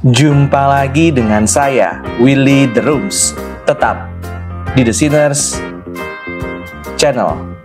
Jumpa lagi dengan saya, Willy The Rooms, tetap di The Sinners Channel.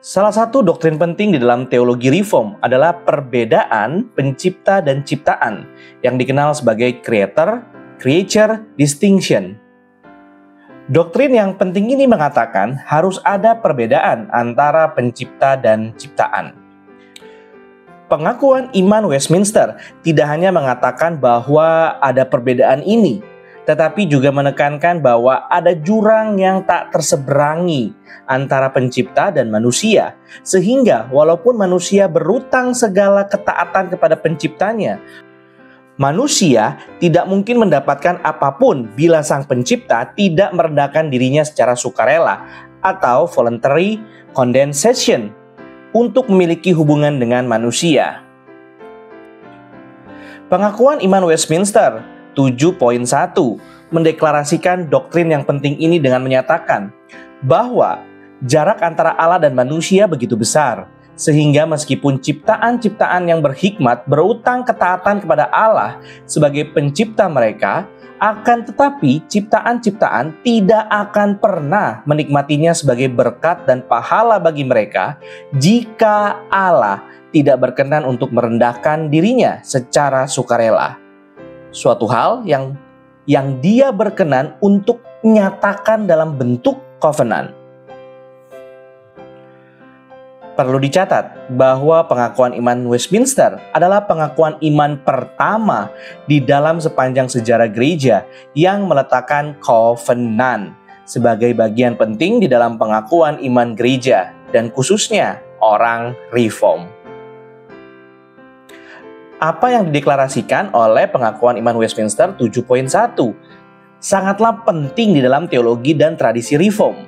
Salah satu doktrin penting di dalam teologi reform adalah perbedaan pencipta dan ciptaan yang dikenal sebagai creator-creature distinction. Doktrin yang penting ini mengatakan harus ada perbedaan antara pencipta dan ciptaan. Pengakuan iman Westminster tidak hanya mengatakan bahwa ada perbedaan ini, tetapi juga menekankan bahwa ada jurang yang tak terseberangi antara pencipta dan manusia. Sehingga walaupun manusia berutang segala ketaatan kepada penciptanya, manusia tidak mungkin mendapatkan apapun bila sang pencipta tidak merendahkan dirinya secara sukarela atau voluntary condescension untuk memiliki hubungan dengan manusia. Pengakuan iman Westminster 7.1 mendeklarasikan doktrin yang penting ini dengan menyatakan bahwa jarak antara Allah dan manusia begitu besar, sehingga meskipun ciptaan-ciptaan yang berhikmat berutang ketaatan kepada Allah sebagai pencipta mereka, akan tetapi ciptaan-ciptaan tidak akan pernah menikmatinya sebagai berkat dan pahala bagi mereka jika Allah tidak berkenan untuk merendahkan dirinya secara sukarela. Suatu hal yang dia berkenan untuk nyatakan dalam bentuk covenant. Perlu dicatat bahwa pengakuan iman Westminster adalah pengakuan iman pertama di dalam sepanjang sejarah gereja yang meletakkan covenant sebagai bagian penting di dalam pengakuan iman gereja dan khususnya orang reform. Apa yang dideklarasikan oleh pengakuan iman Westminster 7.1 sangatlah penting di dalam teologi dan tradisi reform.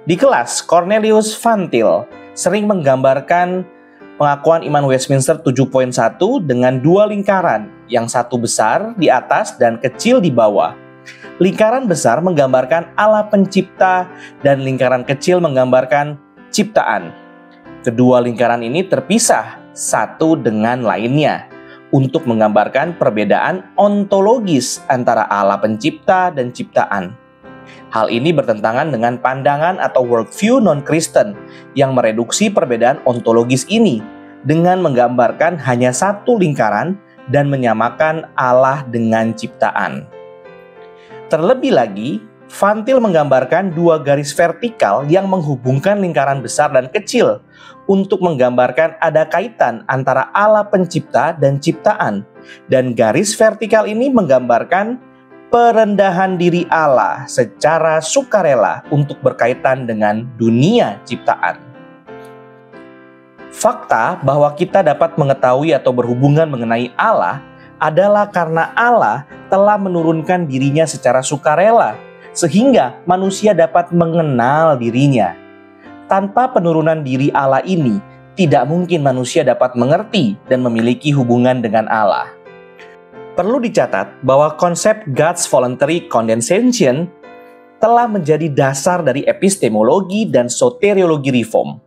Di kelas, Cornelius Van Til sering menggambarkan pengakuan iman Westminster 7.1 dengan dua lingkaran, yang satu besar di atas dan kecil di bawah. Lingkaran besar menggambarkan Allah pencipta dan lingkaran kecil menggambarkan ciptaan. Kedua lingkaran ini terpisah satu dengan lainnya untuk menggambarkan perbedaan ontologis antara Allah pencipta dan ciptaan. Hal ini bertentangan dengan pandangan atau worldview non-Kristen yang mereduksi perbedaan ontologis ini dengan menggambarkan hanya satu lingkaran dan menyamakan Allah dengan ciptaan. Terlebih lagi, Van Til menggambarkan dua garis vertikal yang menghubungkan lingkaran besar dan kecil untuk menggambarkan ada kaitan antara Allah pencipta dan ciptaan. Dan garis vertikal ini menggambarkan perendahan diri Allah secara sukarela untuk berkaitan dengan dunia ciptaan. Fakta bahwa kita dapat mengetahui atau berhubungan mengenai Allah adalah karena Allah telah menurunkan dirinya secara sukarela, sehingga manusia dapat mengenal dirinya. Tanpa penurunan diri Allah ini, tidak mungkin manusia dapat mengerti dan memiliki hubungan dengan Allah. Perlu dicatat bahwa konsep God's voluntary condescension telah menjadi dasar dari epistemologi dan soteriologi reform.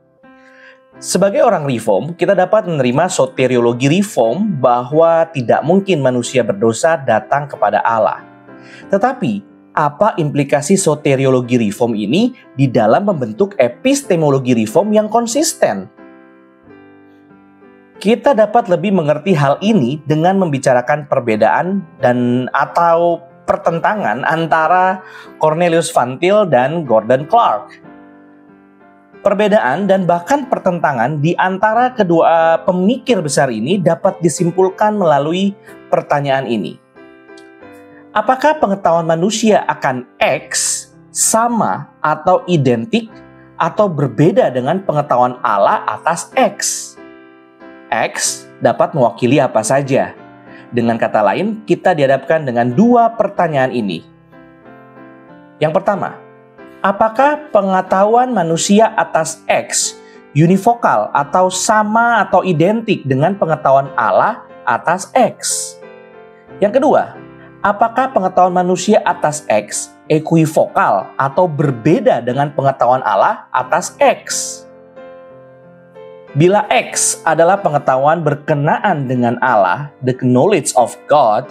Sebagai orang reform, kita dapat menerima soteriologi reform bahwa tidak mungkin manusia berdosa datang kepada Allah. Tetapi, apa implikasi soteriologi reform ini di dalam membentuk epistemologi reform yang konsisten? Kita dapat lebih mengerti hal ini dengan membicarakan perbedaan dan atau pertentangan antara Cornelius Van Til dan Gordon Clark. Perbedaan dan bahkan pertentangan di antara kedua pemikir besar ini dapat disimpulkan melalui pertanyaan ini. Apakah pengetahuan manusia akan X sama atau identik atau berbeda dengan pengetahuan Allah atas X? X dapat mewakili apa saja. Dengan kata lain, kita dihadapkan dengan dua pertanyaan ini. Yang pertama, apakah pengetahuan manusia atas X univokal atau sama atau identik dengan pengetahuan Allah atas X? Yang kedua, apakah pengetahuan manusia atas X equivokal atau berbeda dengan pengetahuan Allah atas X? Bila X adalah pengetahuan berkenaan dengan Allah, the knowledge of God,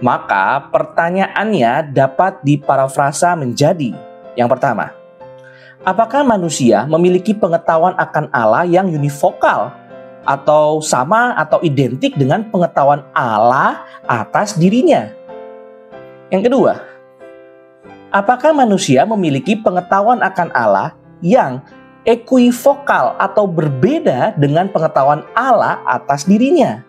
maka pertanyaannya dapat diparafrasa menjadi: yang pertama, apakah manusia memiliki pengetahuan akan Allah yang univokal atau sama atau identik dengan pengetahuan Allah atas dirinya? Yang kedua, apakah manusia memiliki pengetahuan akan Allah yang equivokal atau berbeda dengan pengetahuan Allah atas dirinya?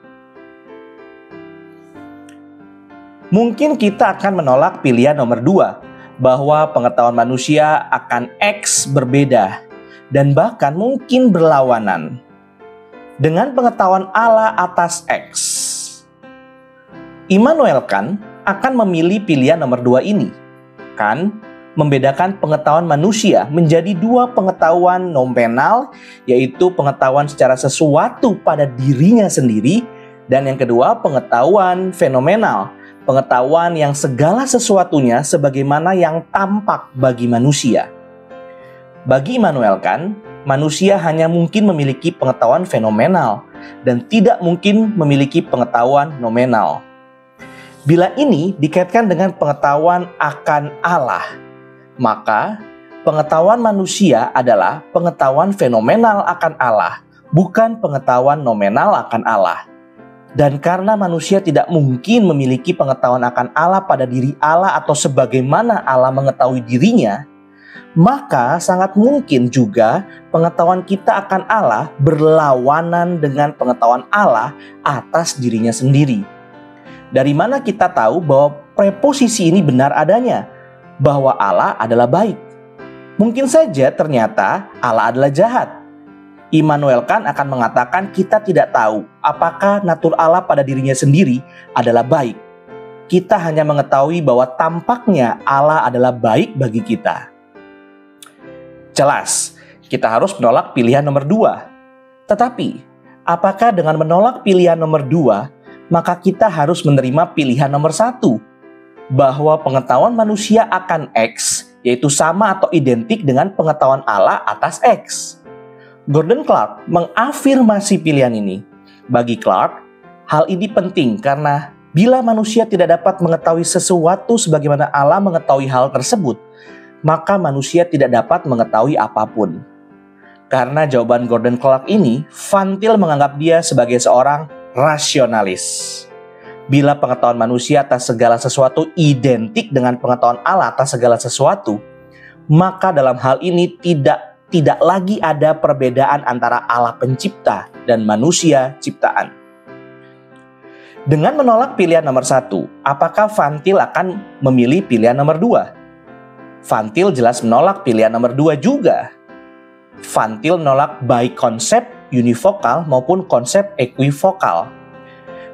Mungkin kita akan menolak pilihan nomor 2, bahwa pengetahuan manusia akan X berbeda dan bahkan mungkin berlawanan dengan pengetahuan Allah atas X. Immanuel Kant akan memilih pilihan nomor 2 ini. Kant membedakan pengetahuan manusia menjadi dua pengetahuan nominal, yaitu pengetahuan secara sesuatu pada dirinya sendiri, dan yang kedua pengetahuan fenomenal, pengetahuan yang segala sesuatunya sebagaimana yang tampak bagi manusia. Bagi Immanuel Kant, manusia hanya mungkin memiliki pengetahuan fenomenal dan tidak mungkin memiliki pengetahuan nominal. Bila ini dikaitkan dengan pengetahuan akan Allah, maka pengetahuan manusia adalah pengetahuan fenomenal akan Allah, bukan pengetahuan nominal akan Allah. Dan karena manusia tidak mungkin memiliki pengetahuan akan Allah pada diri Allah atau sebagaimana Allah mengetahui dirinya, maka sangat mungkin juga pengetahuan kita akan Allah berlawanan dengan pengetahuan Allah atas dirinya sendiri. Dari mana kita tahu bahwa preposisi ini benar adanya, bahwa Allah adalah baik? Mungkin saja ternyata Allah adalah jahat. Immanuel Kant akan mengatakan kita tidak tahu apakah natur Allah pada dirinya sendiri adalah baik. Kita hanya mengetahui bahwa tampaknya Allah adalah baik bagi kita. Jelas, kita harus menolak pilihan nomor 2. Tetapi, apakah dengan menolak pilihan nomor 2, maka kita harus menerima pilihan nomor 1? Bahwa pengetahuan manusia akan X, yaitu sama atau identik dengan pengetahuan Allah atas X. Gordon Clark mengafirmasi pilihan ini. Bagi Clark, hal ini penting karena bila manusia tidak dapat mengetahui sesuatu sebagaimana Allah mengetahui hal tersebut, maka manusia tidak dapat mengetahui apapun. Karena jawaban Gordon Clark ini, Van Til menganggap dia sebagai seorang rasionalis. Bila pengetahuan manusia atas segala sesuatu identik dengan pengetahuan Allah atas segala sesuatu, maka dalam hal ini tidak lagi ada perbedaan antara Allah pencipta dan manusia ciptaan. Dengan menolak pilihan nomor 1, apakah Van Til akan memilih pilihan nomor 2? Van Til jelas menolak pilihan nomor 2 juga. Van Til menolak baik konsep univokal maupun konsep equivokal.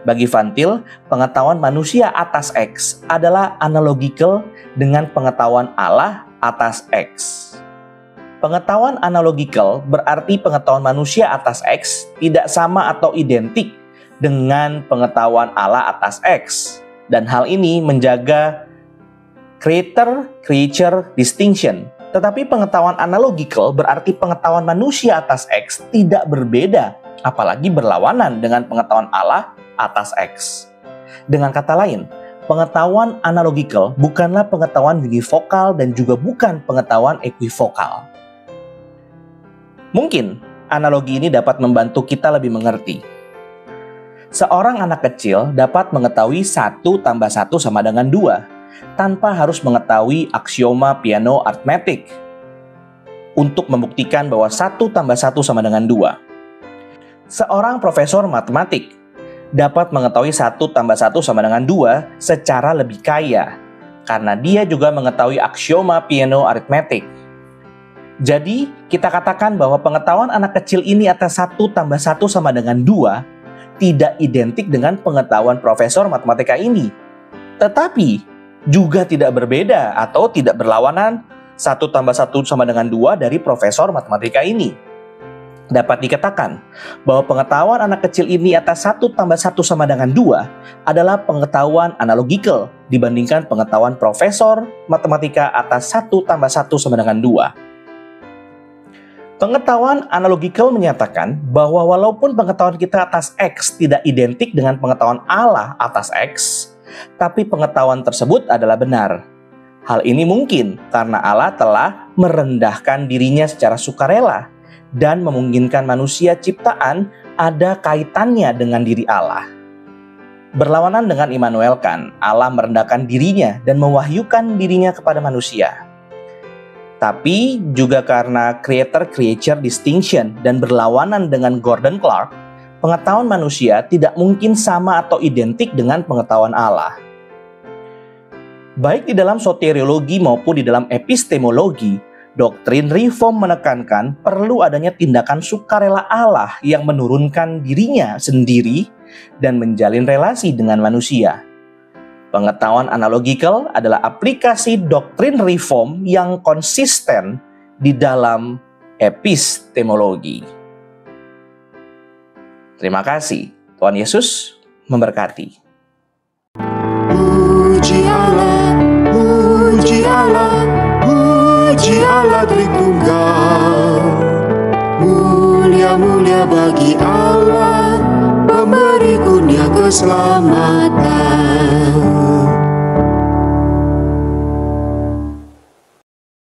Bagi Van Til, pengetahuan manusia atas X adalah analogical dengan pengetahuan Allah atas X. Pengetahuan analogical berarti pengetahuan manusia atas X tidak sama atau identik dengan pengetahuan Allah atas X. Dan hal ini menjaga creator-creature distinction Tetapi pengetahuan analogikal berarti pengetahuan manusia atas X tidak berbeda, apalagi berlawanan dengan pengetahuan Allah atas X. Dengan kata lain, pengetahuan analogikal bukanlah pengetahuan univokal dan juga bukan pengetahuan equivokal. Mungkin analogi ini dapat membantu kita lebih mengerti. Seorang anak kecil dapat mengetahui 1 tambah 1 sama dengan 2 tanpa harus mengetahui aksioma Peano arithmetic untuk membuktikan bahwa 1 tambah 1 sama dengan 2. Seorang profesor matematik dapat mengetahui 1 tambah 1 sama dengan 2 secara lebih kaya karena dia juga mengetahui aksioma Peano arithmetic. Jadi, kita katakan bahwa pengetahuan anak kecil ini atas 1 tambah 1 sama dengan 2 tidak identik dengan pengetahuan profesor matematika ini. Tetapi, juga tidak berbeda atau tidak berlawanan 1 tambah 1 sama dengan 2 dari profesor matematika ini. Dapat dikatakan bahwa pengetahuan anak kecil ini atas 1 tambah 1 sama dengan 2 adalah pengetahuan analogikal dibandingkan pengetahuan profesor matematika atas 1 tambah 1 sama dengan 2. Pengetahuan analogikal menyatakan bahwa walaupun pengetahuan kita atas X tidak identik dengan pengetahuan Allah atas X, tapi pengetahuan tersebut adalah benar. Hal ini mungkin karena Allah telah merendahkan dirinya secara sukarela dan memungkinkan manusia ciptaan ada kaitannya dengan diri Allah. Berlawanan dengan Immanuel Kant, Allah merendahkan dirinya dan mewahyukan dirinya kepada manusia. Tapi juga karena creator-creature distinction dan berlawanan dengan Gordon Clark, pengetahuan manusia tidak mungkin sama atau identik dengan pengetahuan Allah. Baik di dalam soteriologi maupun di dalam epistemologi, doktrin reform menekankan perlu adanya tindakan sukarela Allah yang menurunkan dirinya sendiri dan menjalin relasi dengan manusia. Pengetahuan analogikal adalah aplikasi doktrin reform yang konsisten di dalam epistemologi. Terima kasih. Tuhan Yesus memberkati. Puji Allah, puji Allah, puji Allah Tritunggal. Mulia-mulia bagi Allah, pemberi kurnia keselamatan.